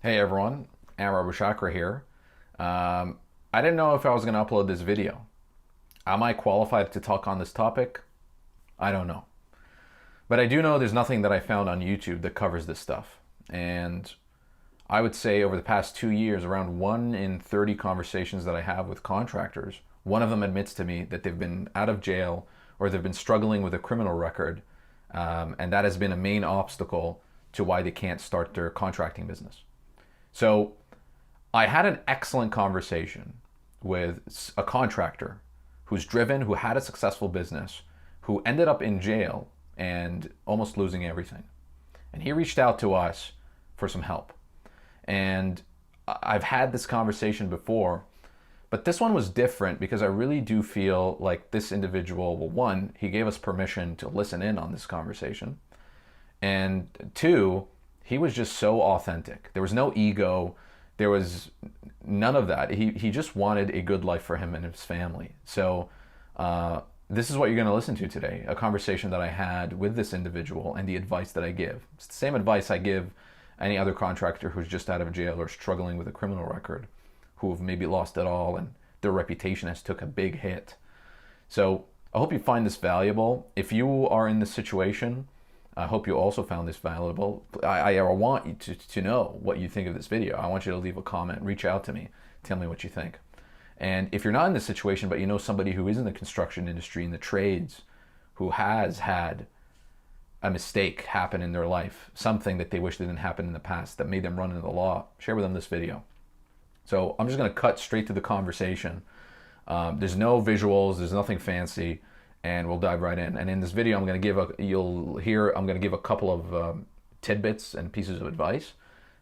Hey everyone, Amar Bushakra here. I didn't know if I was going to upload this video. Am I qualified to talk on this topic? I don't know. But I do know there's nothing that I found on YouTube that covers this stuff. And I would say over the past 2 years, around 1 in 30 conversations that I have with contractors, one of them admits to me that they've been out of jail or they've been struggling with a criminal record. And that has been a main obstacle to why they can't start their contracting business. So I had an excellent conversation with a contractor who's driven, who had a successful business, who ended up in jail and almost losing everything. And he reached out to us for some help. And I've had this conversation before, but this one was different because I really do feel like this individual, well, one, he gave us permission to listen in on this conversation. And two, he was just so authentic. There was no ego. There was none of that. He just wanted a good life for him and his family. So this is what you're going to listen to today, a conversation that I had with this individual and the advice that I give. It's the same advice I give any other contractor who's just out of jail or struggling with a criminal record, who have maybe lost it all and their reputation has took a big hit. So I hope you find this valuable. If you are in this situation, I hope you also found this valuable. I want you to know what you think of this video. I want you to leave a comment, reach out to me, tell me what you think. And if you're not in this situation, but you know somebody who is in the construction industry, in the trades, who has had a mistake happen in their life, something that they wish didn't happen in the past that made them run into the law, share with them this video. So I'm just going to cut straight to the conversation. There's no visuals, there's nothing fancy, and we'll dive right in. And in this video, I'm going to give a couple of tidbits and pieces of advice.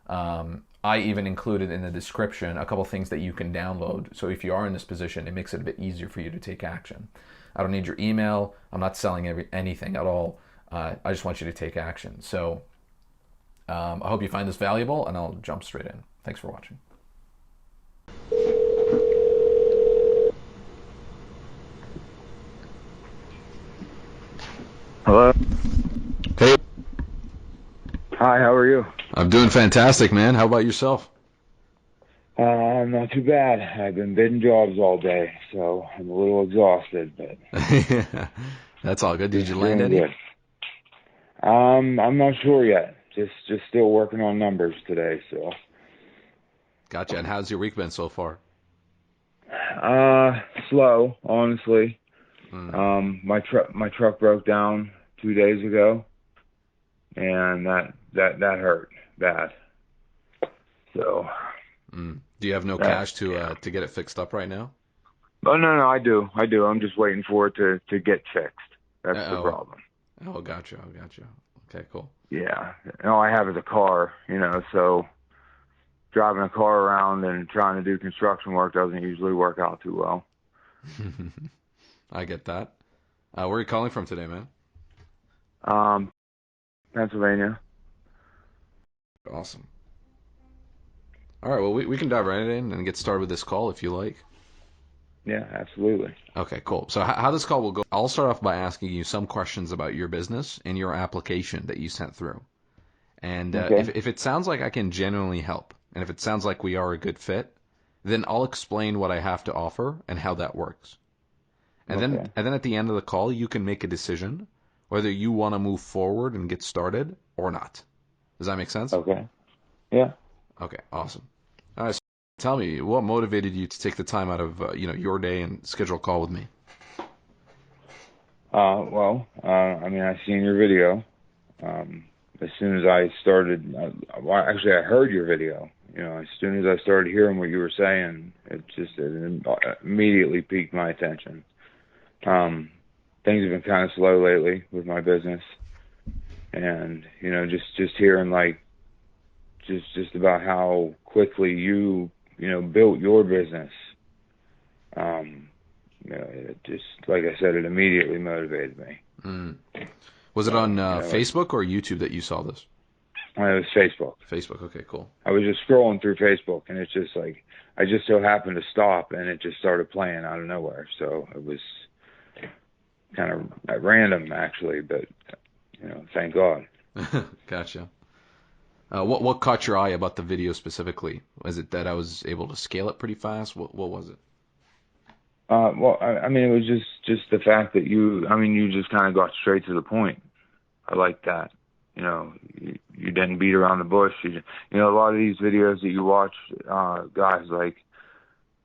I even included in the description a couple things that you can download. So if you are in this position, it makes it a bit easier for you to take action. I don't need your email. I'm not selling anything at all. I just want you to take action. So I hope you find this valuable, and I'll jump straight in. Thanks for watching. Hello. Hey, Hi, how are you? I'm doing fantastic, man. How about yourself? Not too bad. I've been bidding jobs all day, so I'm a little exhausted, but That's all good. Did you land doing any? good. I'm not sure yet. Just still working on numbers today, so. Gotcha. And how's your week been so far? Slow, honestly. Mm, My truck broke down 2 days ago, and that hurt bad. So, mm. Do you have no that. cash to get it fixed up right now? Oh no, I do. I'm just waiting for it to get fixed. That's the Oh, problem. oh, gotcha. Oh, gotcha. Okay, cool. Yeah, and all I have is a car, so driving a car around and trying to do construction work doesn't usually work out too well. I get that. Where are you calling from today, man? Um, Pennsylvania. Awesome. All right, well, we can dive right in and get started with this call if you like. Yeah, absolutely. Okay, cool. So how this call will go, I'll start off by asking you some questions about your business and your application that you sent through. And Okay. if it sounds like I can genuinely help, and if it sounds like we are a good fit, then I'll explain what I have to offer and how that works. Okay. And then at the end of the call, you can make a decision whether you want to move forward and get started or not. Does that make sense? Okay. Yeah. Okay, awesome. All right, so tell me, what motivated you to take the time out of your day and schedule a call with me? I mean, I seen your video. As soon as I started, well, actually, I heard your video. As soon as I started hearing what you were saying, it immediately piqued my attention. Um, Things have been kind of slow lately with my business, and just hearing like just about how quickly you built your business. Um, it just like I said, it immediately motivated me. Mm. Was it So on Facebook or YouTube that you saw this? it was Facebook. Facebook. Okay, cool. I was just scrolling through Facebook, and it's just like I just so happened to stop, and it just started playing out of nowhere. So it was kind of at random, actually, but thank God. Gotcha. What caught your eye about the video specifically? Was it that I was able to scale it pretty fast? What was it? Well, I mean, it was just the fact that you just kind of got straight to the point. I like that. You didn't beat around the bush. A lot of these videos that you watch, guys like,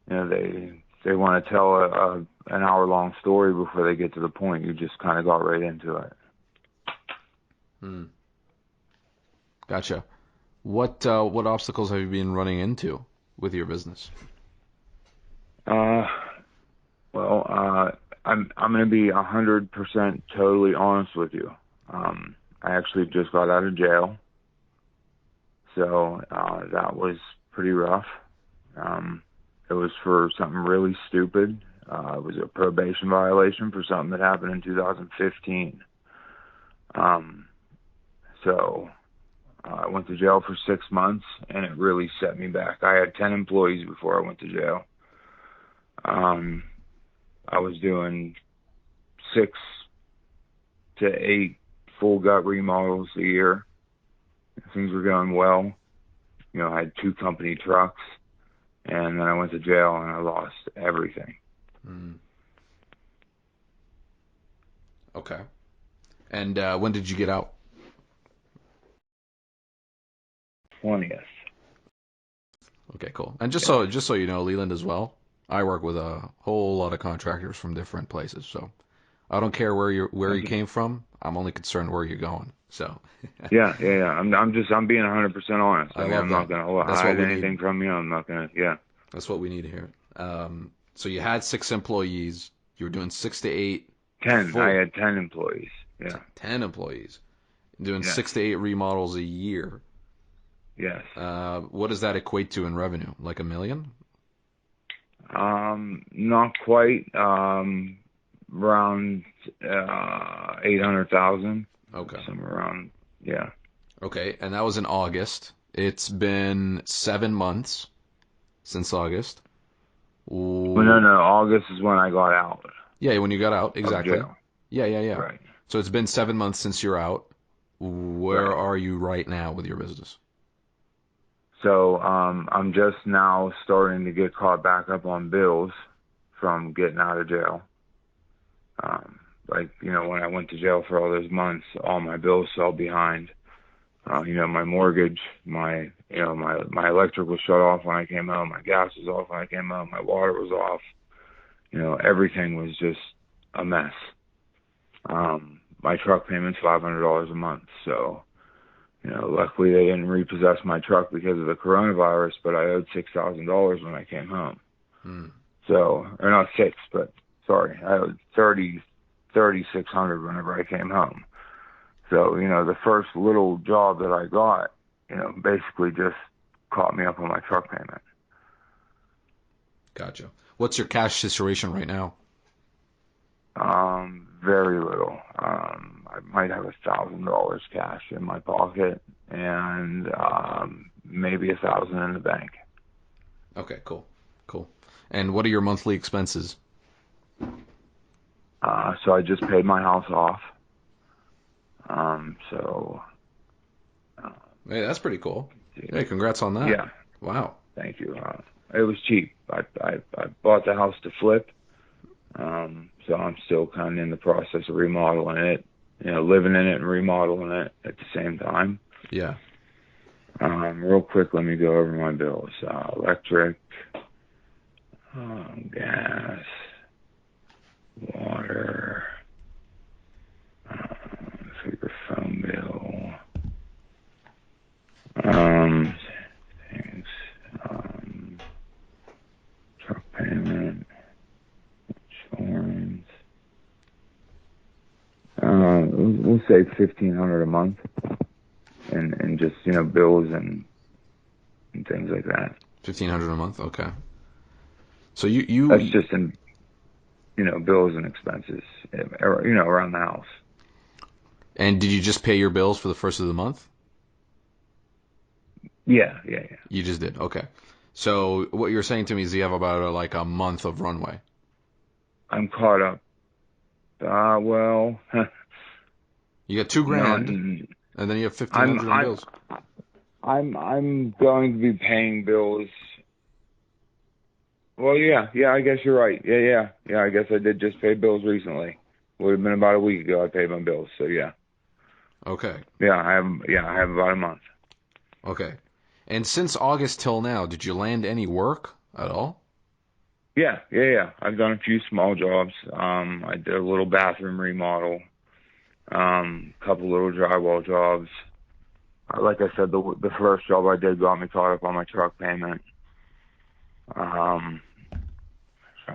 they want to tell an hour-long story before they get to the point. You just kind of got right into it. Hmm. Gotcha. What obstacles have you been running into with your business? I'm going to be 100% totally honest with you. I actually just got out of jail, so that was pretty rough. It was for something really stupid. It was a probation violation for something that happened in 2015. So I went to jail for 6 months, and it really set me back. I had 10 employees before I went to jail. I was doing 6 to 8 full gut remodels a year. Things were going well. I had 2 company trucks, and then I went to jail and I lost everything. Mm. Okay. And when did you get out? 20th. Okay, cool. And just so you know, Leland as well, I work with a whole lot of contractors from different places, so I don't care where you came from. I'm only concerned where you're going. So Yeah. I'm being 100% honest. I mean, love I'm that. not gonna That's what hide we anything need. from you. I'm not gonna. Yeah. That's what we need to hear. So you had 6 employees. You were doing 6 to 8 10. I full, had 10 employees. Yeah. 10 employees, doing Yes. 6 to 8 remodels a year. Yes. What does that equate to in revenue? Like $1 million? Not quite. Around 800,000. Okay. Somewhere around. Yeah. Okay, and that was in August. It's been 7 months since August. Well, Ooh. no. August is when I got out Yeah, when you got out, of exactly. jail. Yeah. Right. So it's been 7 months since you're out. Where Right. are you right now with your business? So I'm just now starting to get caught back up on bills from getting out of jail. When I went to jail for all those months, all my bills fell behind. My mortgage, my electric was shut off when I came home. My gas was off when I came home. My water was off. Everything was just a mess. My truck payment's $500 a month. So, luckily they didn't repossess my truck because of the coronavirus, but I owed $6,000 when I came home. Hmm. So, or not 6, but sorry, I owed 3,600 whenever I came home. So, the first little job that I got, basically just caught me up on my truck payment. Gotcha. What's your cash situation right now? Very little. I might have $1,000 cash in my pocket and maybe 1,000 in the bank. Okay, cool. And what are your monthly expenses? So I just paid my house off. So Hey, that's pretty cool. Hey, congrats on that. yeah, Wow. thank you. It was cheap. I bought the house to flip. So I'm still kind of in the process of remodeling it, living in it and remodeling it at the same time. Yeah. Real quick, let me go over my bills. Electric, gas, water, for phone bill, things, truck payment, insurance. We'll say 1,500 a month, and just bills and things like that. 1,500 a month. Okay. So you That's just in bills and expenses, around the house. and did you just pay your bills for the first of the month? Yeah. You just did. Okay. So what you're saying to me is you have about like a month of runway. I'm caught up. Well, You got $2,000, no, and then you have I'm 1,500 in I'm bills. I'm going to be paying bills. Well, yeah, I guess you're right. Yeah. I guess I did just pay bills recently. Would have been about a week ago I paid my bills. So yeah. Okay. I have about a month. Okay. And since August till now, did you land any work at all? Yeah. I've done a few small jobs. I did a little bathroom remodel, couple little drywall jobs. Like I said, the first job I did got me caught up on my truck payment. Trying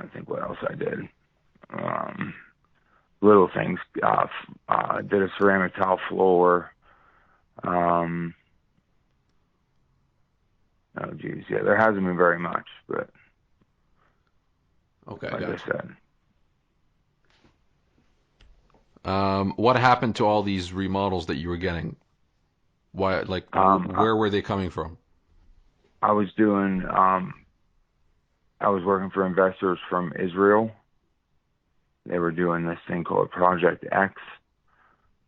to think what else I did. Little things. Did a ceramic tile floor. Oh geez, yeah, there hasn't been very much, but Okay, like I gotcha. said, What happened to all these remodels that you were getting? Why, like, I, where were they coming from? I was doing. I was working for investors from Israel. They were doing this thing called Project X.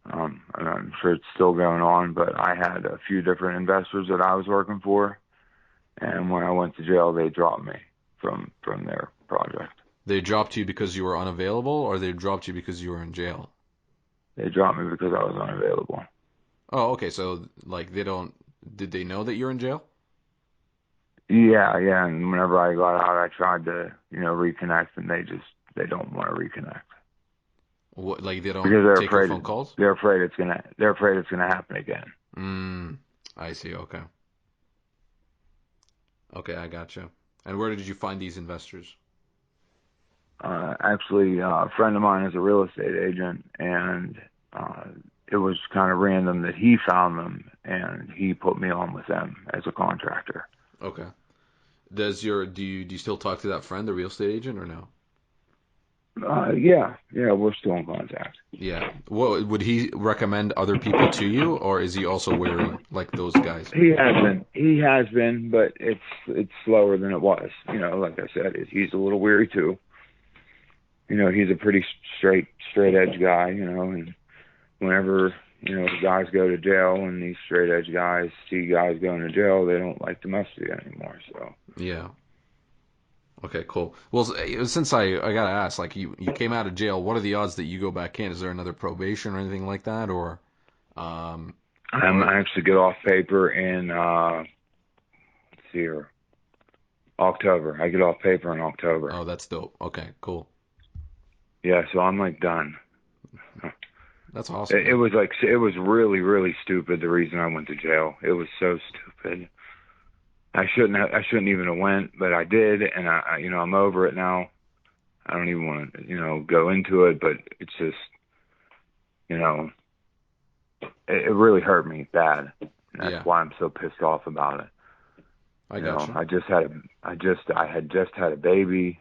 And I'm sure it's still going on, but I had a few different investors that I was working for, and when I went to jail, they dropped me from their project. They dropped you because you were unavailable, or they dropped you because you were in jail? They dropped me because I was unavailable. Oh, okay. So, like, they don't. Did they know that you're in jail? Yeah. And whenever I got out, I tried to, reconnect, and they don't want to reconnect What, like, they don't because take your phone calls? they're afraid it's gonna happen again. I see. Okay. Okay, I gotcha. And where did you find these investors? Actually, a friend of mine is a real estate agent, and it was kind of random that he found them, and he put me on with them as a contractor. Okay. Do you still talk to that friend, the real estate agent, or no? Yeah, we're still in contact. Yeah. What would he recommend other people to you, or is he also wary like those guys? He has been, but it's slower than it was. Like I said, he's a little weary too. He's a pretty straight edge guy. And whenever the guys go to jail, and these straight edge guys see guys going to jail, they don't like to mess with you anymore. So Yeah. Okay, cool. Well, since I gotta ask, like you came out of jail, what are the odds that you go back in? Is there another probation or anything like that, um, I or actually get off paper in let's see here, October. I get off paper in October. oh, that's dope. Okay, cool. Yeah, so I'm like done. That's awesome, It man. was like it was really really stupid the reason I went to jail. It was so stupid. I shouldn't even have went, but I did, and I'm over it now. I don't even want to go into it, but it's just you know it really hurt me bad. And that's Yeah, why I'm so pissed off about it. I gotcha. I had just had a baby,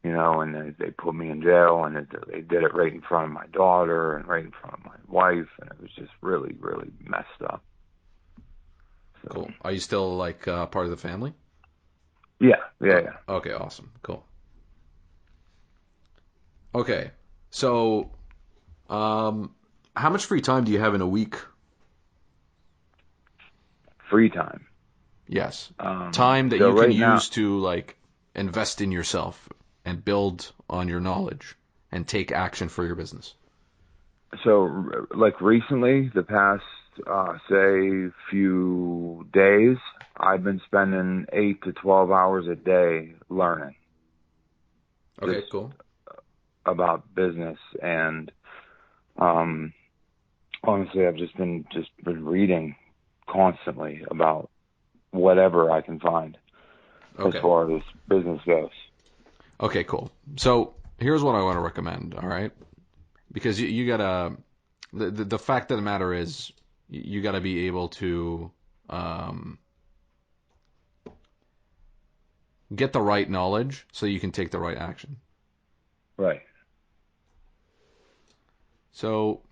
and they put me in jail, and they did it right in front of my daughter and right in front of my wife, and it was just really really messed up. So Cool. Are you still like part of the family? yeah. Okay, awesome. Cool. Okay, so how much free time do you have in a week? Free time. Yes. Time that So you can right now, use to like invest in yourself and build on your knowledge and take action for your business. like recently, the past say few days, I've been spending 8 to 12 hours a day learning Okay, just cool. about business, and um, honestly, I've just been reading constantly about whatever I can find as Okay. far as business goes. Okay, cool. So here's what I want to recommend, all right? Because you gotta, the fact of the matter is, you gotta be able to um, get the right knowledge so you can take the right action. Right. So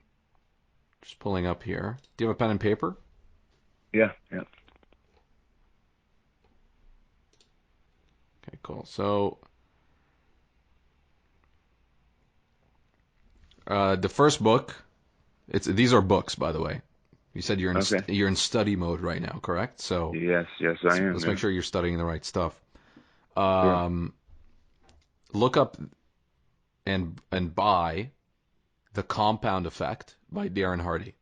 just pulling up here. Do you have a pen and paper? Yeah. Okay, cool. So the first book, these are books, by the way. Okay. You said you're in study mode right now, correct? So Yes, yes, I am. let's Yeah. make sure you're studying the right stuff. Sure. Um, Look up and buy The Compound Effect by Darren Hardy.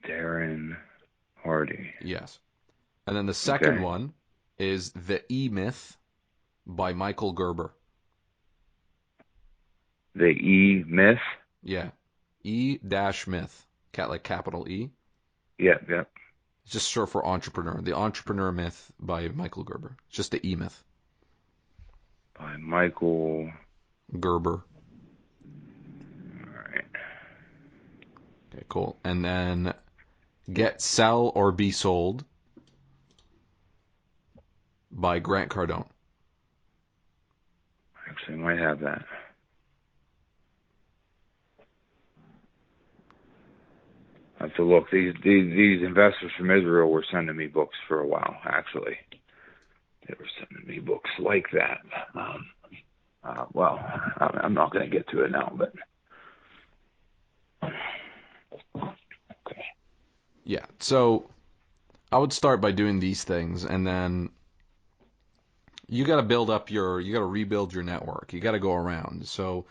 Darren Hardy. Yes. And then the second Okay. one is The E-Myth by Michael Gerber. The E Myth. Yeah. E-Myth. Like capital E. Yep, yep. It's just short for entrepreneur. The Entrepreneur Myth by Michael Gerber. It's just the E-Myth. By Michael. Gerber. All right. Okay, cool. And then Get, Sell, or Be Sold by Grant Cardone. Actually, I might have that. I have to look. These investors from Israel were sending me books for a while. Actually, they were sending me books like that. Well, I'm not going to get to it now, but okay. Yeah. So I would start by doing these things, and then you got to you got to rebuild your network. You got to go around. So,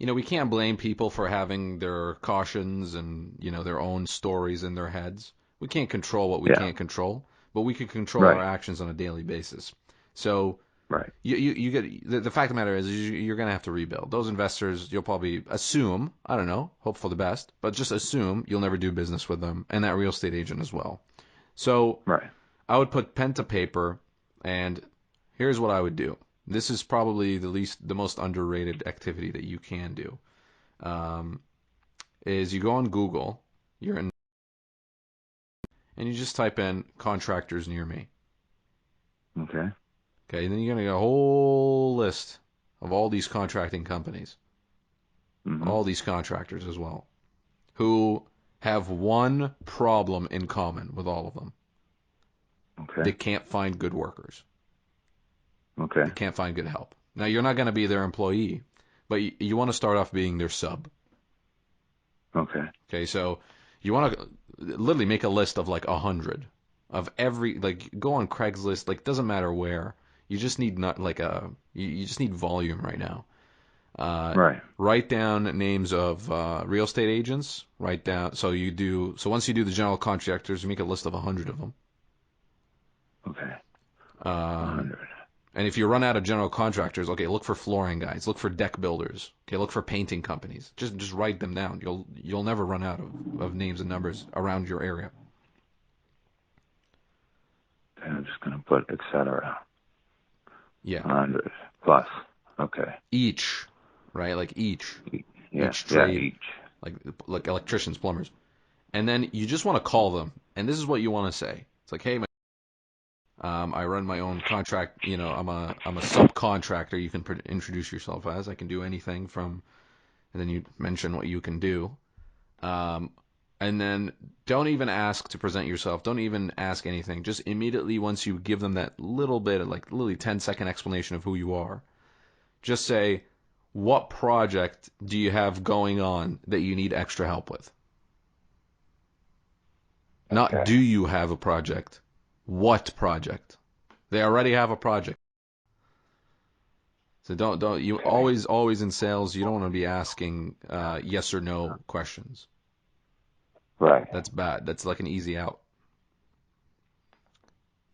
we can't blame people for having their cautions and, their own stories in their heads. We can't control what we Yeah. can't control, but we can control our Right. actions on a daily basis. So, Right. you get the fact of the matter is you're going to have to rebuild. Those investors, you'll probably assume, I don't know, hope for the best, but just assume you'll never do business with them, and that real estate agent as well. So, Right. I would put pen to paper, and here's what I would do. This is probably the most underrated activity that you can do. Um, is you go on Google, and you just type in contractors near me. Okay. Okay, and then you're gonna get a whole list of all these contracting companies, Mhm. all these contractors as well, who have one problem in common with all of them. They Okay. can't find good workers. Okay. They can't find good help. Now, you're not going to be their employee, but you want to start off being their sub. Okay. Okay, so you want to literally make a list of like 100 of every, like, go on Craigslist, like, doesn't matter where. You just need not like you just need volume right now. Right. Write down names of real estate agents. Write down, so once you do the general contractors, you make a list of 100 of them. Okay. Um, 100. And if you run out of general contractors, okay, look for flooring guys, look for deck builders, okay, look for painting companies. Just write them down. You'll never run out of names and numbers around your area. Okay, I'm just gonna put etc. Yeah. 100 plus. Okay. Each, right? Like Yeah. each Yeah. trade, Each. like electricians, plumbers. And then you just want to call them, and this is what you want to say. It's like, hey, I run my own contract. I'm a subcontractor. You can introduce yourself as. I can do anything from, and then you mention what you can do. Um, and then don't even ask to present yourself. Don't even ask anything. Just immediately, once you give them that little bit of, like, literally 10-second explanation of who you are, just say, what project do you have going on that you need extra help with? Not Okay. do you have a project? What project? They already have a project. So don't you Okay. always in sales, you don't want to be asking yes or no questions. Right. That's bad. That's like an easy out.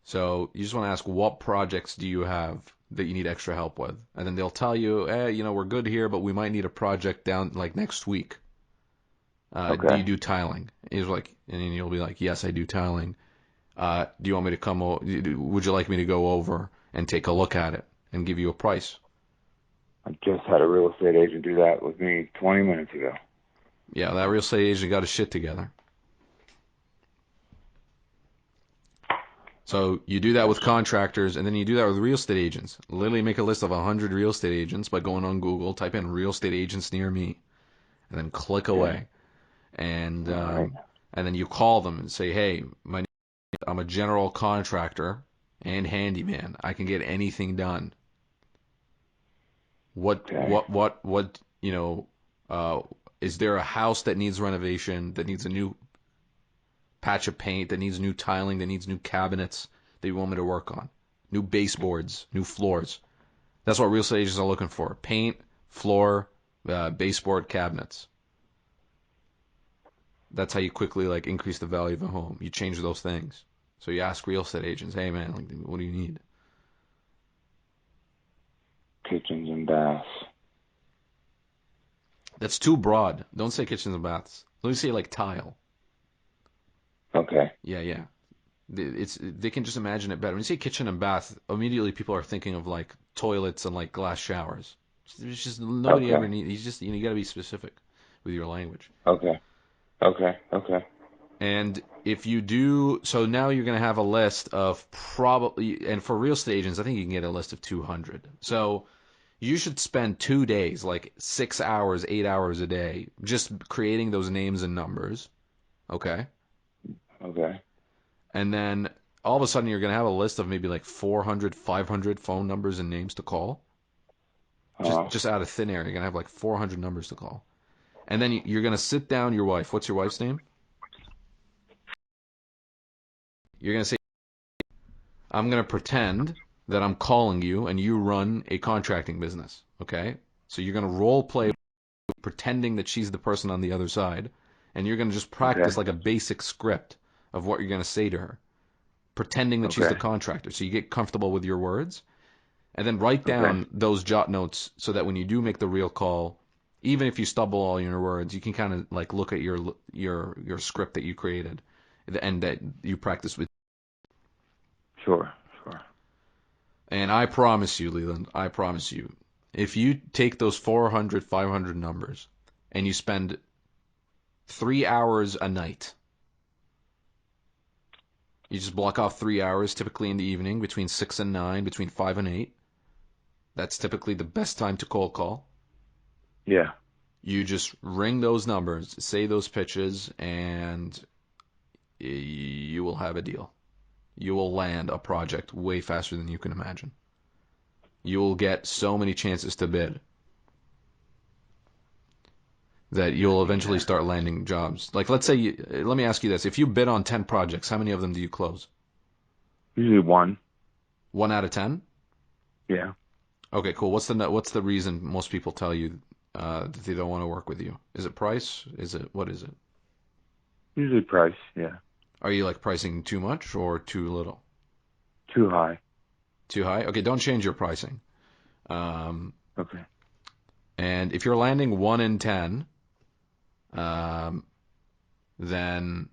So you just want to ask, what projects do you have that you need extra help with? And then they'll tell you, we're good here, but we might need a project down like next week. Do you Okay. do tiling? And then you'll be like, yes, I do tiling. Do you want me to come? Would you like me to go over and take a look at it and give you a price? I just had a real estate agent do that with me 20 minutes ago. Yeah, that real estate agent got his shit together. So you do that with contractors, and then you do that with real estate agents. Literally make a list of 100 real estate agents by going on Google, type in real estate agents near me, and then click Okay. away. And All right. and then you call them and say, hey, I'm a general contractor and handyman. I can get anything done. Okay. You know, is there a house that needs renovation, that needs a new patch of paint, that needs new tiling, that needs new cabinets that you want me to work on? New baseboards, new floors. That's what real estate agents are looking for. Paint, floor, baseboard, cabinets. That's how you quickly like increase the value of a home. You change those things. So you ask real estate agents, hey man, like, what do you need? Kitchens and baths. That's too broad. Don't say kitchens and baths. Let me say like tile. Okay. Yeah, yeah. They can just imagine it better. When you say kitchen and bath, immediately people are thinking of like toilets and like glass showers. It's just nobody ever Okay. needs. You just you got to be specific with your language. Okay. Okay. Okay. And if you do, so now you're going to have a list of probably, and for real estate agents, I think you can get a list of 200. So you should spend 2 days, like 6 hours, 8 hours a day, just creating those names and numbers. Okay. Okay. And then all of a sudden you're going to have a list of maybe like 400, 500 phone numbers and names to call. Uh, Just out of thin air, you're going to have like 400 numbers to call. And then you're going to sit down your wife. What's your wife's name? You're going to say, I'm going to pretend that I'm calling you and you run a contracting business. Okay? So you're going to role play pretending that she's the person on the other side. And you're going to just practice okay. like a basic script of what you're going to say to her, pretending that she's the Okay. contractor. So you get comfortable with your words. And then write Okay. down those jot notes so that when you do make the real call, even if you stumble all your words, you can kind of like look at your script that you created and that you practice with. Sure. Sure. And I promise you, Leland, I promise you, if you take those 400, 500 numbers and you spend 3 hours a night, you just block off 3 hours, typically in the evening, between 6 and 9, between 5 and 8. That's typically the best time to cold call. Yeah. You just ring those numbers, say those pitches, and you will have a deal. You will land a project way faster than you can imagine. You will get so many chances to bid that you'll eventually Yeah. start landing jobs. Like, let's say, let me ask you this. If you bid on 10 projects, how many of them do you close? Usually one. 1 out of 10? Yeah. Okay, cool. What's the reason most people tell you that they don't want to work with you? Is it price? What is it? Usually price. Yeah. Are you like pricing too much or too little? Too high. Too high? Okay, don't change your pricing. Um, Okay. and if you're landing 1 in 10, um, then,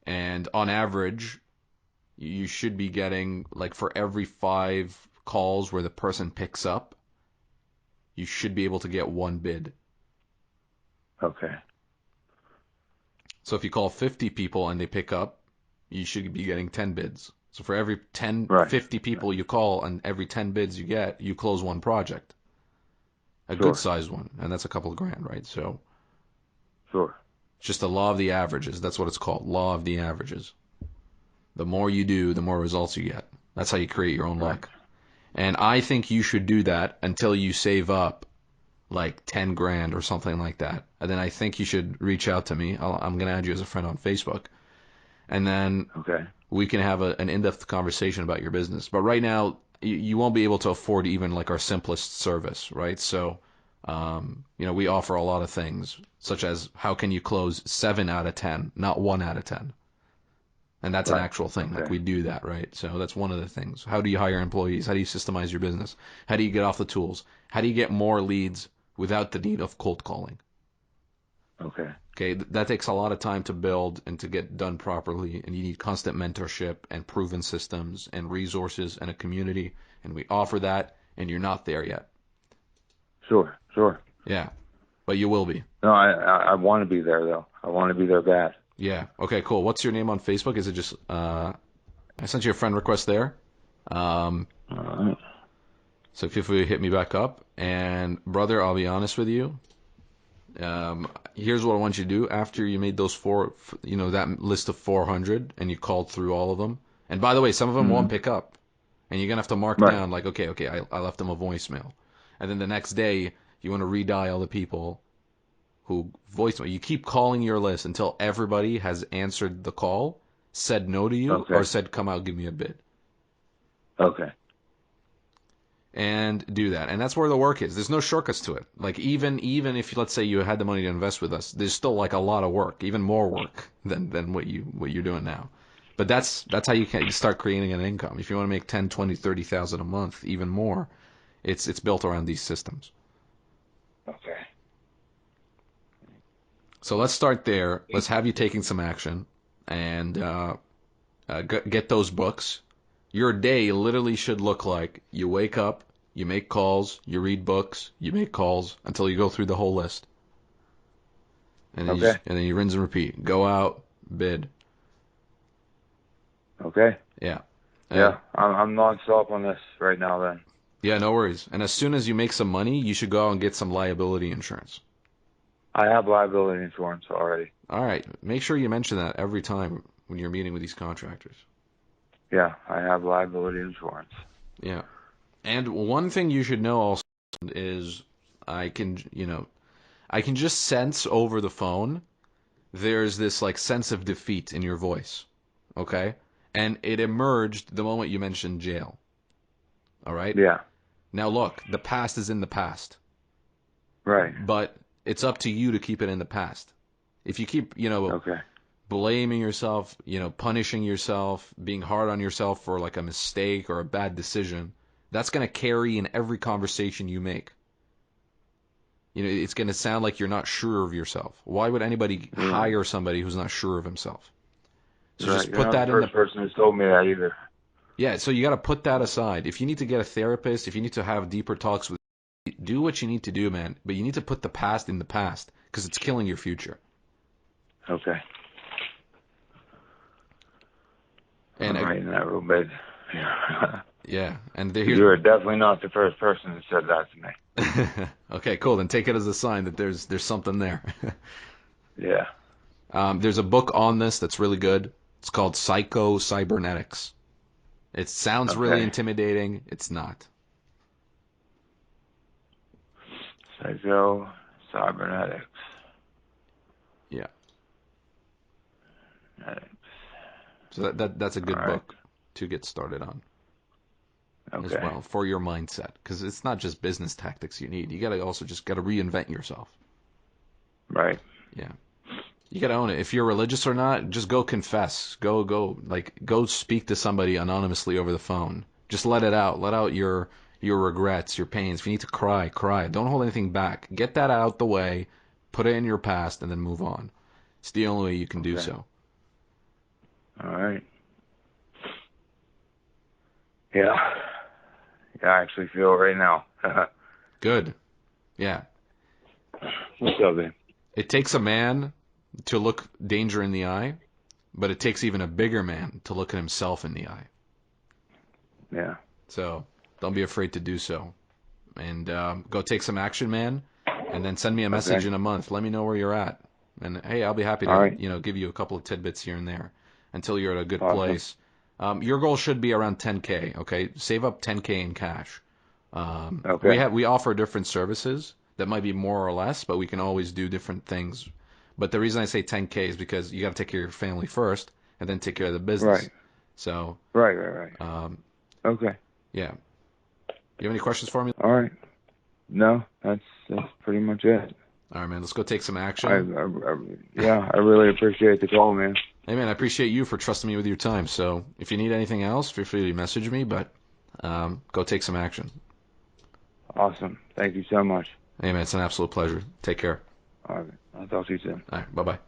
and on average, you should be getting, like, for every 5 calls where the person picks up, you should be able to get 1 bid. Okay. So if you call 50 people and they pick up, you should be getting 10 bids. So for every 10, Right. 50 Right. people you call and every 10 bids you get, you close 1 project. A good Sure. sized one. And that's a couple of grand, right? So Sure. it's just the law of the averages. That's what it's called. Law of the averages. The more you do, the more results you get. That's how you create your own Right. luck. And I think you should do that until you save up like 10 grand or something like that. And then I think you should reach out to me. I'm going to add you as a friend on Facebook. And then Okay. we can have an in-depth conversation about your business. But right now, you won't be able to afford even like our simplest service, right? So, we offer a lot of things, such as how can you close 7 out of 10, not 1 out of 10. And that's an Right. actual thing. Like Okay. we do that, right? So that's one of the things. How do you hire employees? How do you systemize your business? How do you get off the tools? How do you get more leads without the need of cold calling? Okay. Okay, that takes a lot of time to build and to get done properly, and you need constant mentorship and proven systems and resources and a community, and we offer that, and you're not there yet. Sure. Sure. Yeah, but you will be. No, I want to be there though. I want to be there bad. Yeah. Okay, cool. What's your name on Facebook? Is it just I sent you a friend request there. Um, All right. so feel free to hit me back up. And brother, I'll be honest with you. Here's what I want you to do after you made those that list of 400 and you called through all of them. And by the way, some of them Mm-hmm. won't pick up. And you're going to have to mark Right. down like, okay, I left them a voicemail. and then the next day you want to redial the people who voicemail. You keep calling your list until everybody has answered the call, said no to you, Okay. or said, come out, give me a bid. Okay. And do that. And that's where the work is. There's no shortcuts to it. Like even if let's say you had the money to invest with us, there's still like a lot of work, even more work than what you're doing now. But that's how you can start creating an income. If you want to make 10, 20, 30,000 a month, even more, it's built around these systems. Okay. So let's start there. Let's have you taking some action and get those books. Your day literally should look like you wake up, you make calls, you read books, you make calls until you go through the whole list. And then, Okay. and then you rinse and repeat. Go out, bid. Okay. Yeah. Yeah. I'm nonstop on this right now then. Yeah, no worries. And as soon as you make some money, you should go out and get some liability insurance. I have liability insurance already. All right. Make sure you mention that every time when you're meeting with these contractors. Yeah, I have liability insurance. Yeah. And one thing you should know also is I can just sense over the phone there's this like sense of defeat in your voice. Okay? And it emerged the moment you mentioned jail. All right? Yeah. Now look, the past is in the past. Right. But it's up to you to keep it in the past. If you keep, Okay. blaming yourself, punishing yourself, being hard on yourself for like a mistake or a bad decision, that's going to carry in every conversation you make. It's going to sound like you're not sure of yourself. Why would anybody hire somebody who's not sure of himself? So just put that in the first person who's told me that either. Yeah, so you got to put that aside. If you need to get a therapist, if you need to have deeper talks with, do what you need to do, man. But you need to put the past in the past because it's killing your future. Okay. And I'm writing that real big. yeah, and You are definitely not the first person who said that to me. Okay, cool. Then take it as a sign that there's something there. Yeah. There's a book on this that's really good. It's called Psycho-Cybernetics. It sounds really intimidating. It's not. Psycho-Cybernetics. Yeah. Genetics. So that's a good book to get started on. As well for your mindset, because it's not just business tactics you need. You gotta also just gotta reinvent yourself. Right. Yeah. You gotta own it. If you're religious or not, just go confess. Go speak to somebody anonymously over the phone. Just let it out. Let out your regrets, your pains. If you need to cry, cry. Don't hold anything back. Get that out the way. Put it in your past, and then move on. It's the only way you can do so. All right. Yeah. Yeah, I actually feel it right now. Good. Yeah. What's up, man? It takes a man to look danger in the eye, but it takes even a bigger man to look at himself in the eye. Yeah. So don't be afraid to do so. And go take some action, man, and then send me a message in a month. Let me know where you're at. And, hey, I'll be happy to give you a couple of tidbits here and there until you're at a good place. Your goal should be around 10K, okay? Save up 10K in cash. We offer different services that might be more or less, but we can always do different things. But the reason I say 10K is because you got to take care of your family first and then take care of the business. Right. So. Right. Okay. Yeah. You have any questions for me? All right. No, that's pretty much it. All right, man. Let's go take some action. I really appreciate the call, man. Hey, man, I appreciate you for trusting me with your time. So if you need anything else, feel free to message me, but go take some action. Awesome. Thank you so much. Hey, man, it's an absolute pleasure. Take care. All right. I'll talk to you soon. All right. Bye-bye.